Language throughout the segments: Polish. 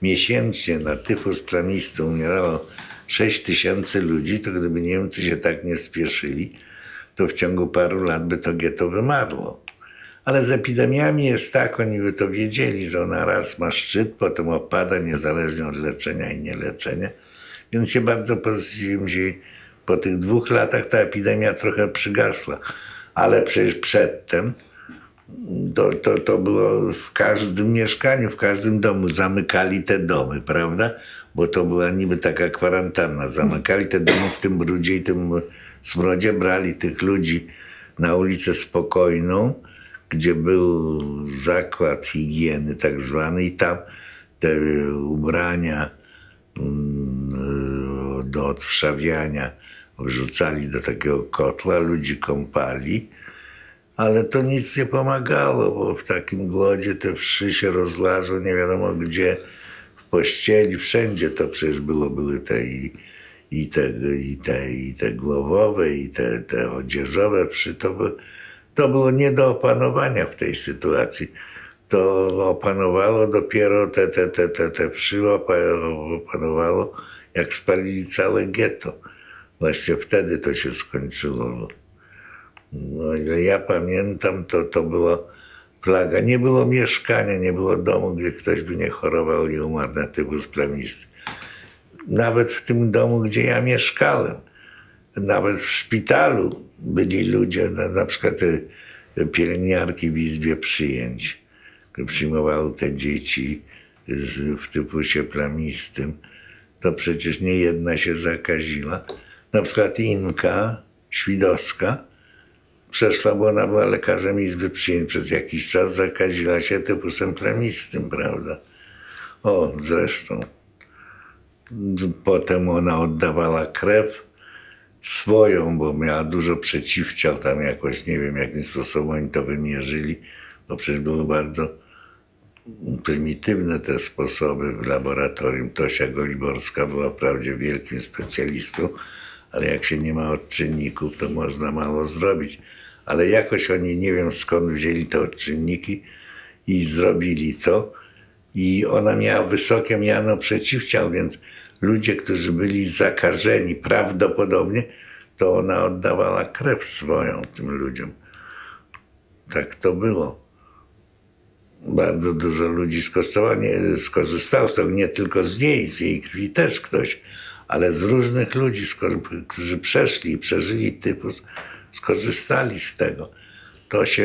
miesięcznie na tyfus plamisty umierało 6000 ludzi, to gdyby Niemcy się tak nie spieszyli, to w ciągu paru lat by to getto wymarło. Ale z epidemiami jest tak, oni by to wiedzieli, że ona raz ma szczyt, potem opada, niezależnie od leczenia i nieleczenia. Więc się bardzo po tych 2 latach ta epidemia trochę przygasła. Ale przecież przedtem to było w każdym mieszkaniu, w każdym domu. Zamykali te domy, prawda? Bo to była niby taka kwarantanna. Zamykali te domy w tym brudzie i tym smrodzie, brali tych ludzi na ulicę Spokojną, gdzie był zakład higieny tak zwany i tam te ubrania do odwszawiania wrzucali do takiego kotła, ludzi kąpali, ale to nic nie pomagało, bo w takim głodzie te wszy się rozlażą nie wiadomo gdzie, w pościeli, wszędzie to przecież były te głowowe i te odzieżowe wszy, to było nie do opanowania w tej sytuacji. To opanowało dopiero te wszy opanowało, jak spalili całe getto. Właśnie wtedy to się skończyło. No ile ja pamiętam, to była plaga. Nie było mieszkania, nie było domu, gdzie ktoś by nie chorował i umarł na tyfus plamisty. Nawet w tym domu, gdzie ja mieszkałem, nawet w szpitalu byli ludzie, na przykład pielęgniarki w izbie przyjęć, które przyjmowały te dzieci w tyfusie plamistym. To przecież nie jedna się zakaziła. Na przykład Inka Świdowska przeszła, bo ona była lekarzem izby przyjęć przez jakiś czas, zakaziła się tyfusem plamistym, prawda? O, zresztą. Potem ona oddawała krew swoją, bo miała dużo przeciwciał tam jakoś, nie wiem jakim sposobem oni to wymierzyli, bo przecież były bardzo prymitywne te sposoby w laboratorium. Tosia Goliborska była wprawdzie wielkim specjalistą, ale jak się nie ma odczynników, to można mało zrobić. Ale jakoś oni, nie wiem skąd wzięli te odczynniki i zrobili to. I ona miała wysokie miano przeciwciał, więc ludzie, którzy byli zakażeni prawdopodobnie, to ona oddawała krew swoją tym ludziom. Tak to było. Bardzo dużo ludzi skorzystało z tego, nie tylko z jej krwi też ktoś, ale z różnych ludzi, którzy przeszli i przeżyli tyfus, skorzystali z tego.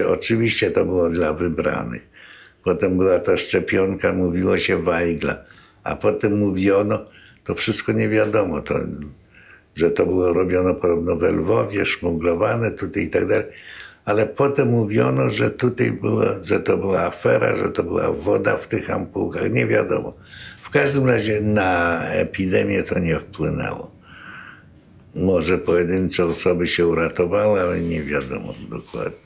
Oczywiście to było dla wybranych. Potem była ta szczepionka, mówiło się Weigla, a potem mówiono, to wszystko nie wiadomo, że to było robione podobno we Lwowie, szmuglowane tutaj i tak dalej. Ale potem mówiono, że że to była afera, że to była woda w tych ampułkach, nie wiadomo. W każdym razie na epidemię to nie wpłynęło. Może pojedyncze osoby się uratowały, ale nie wiadomo dokładnie.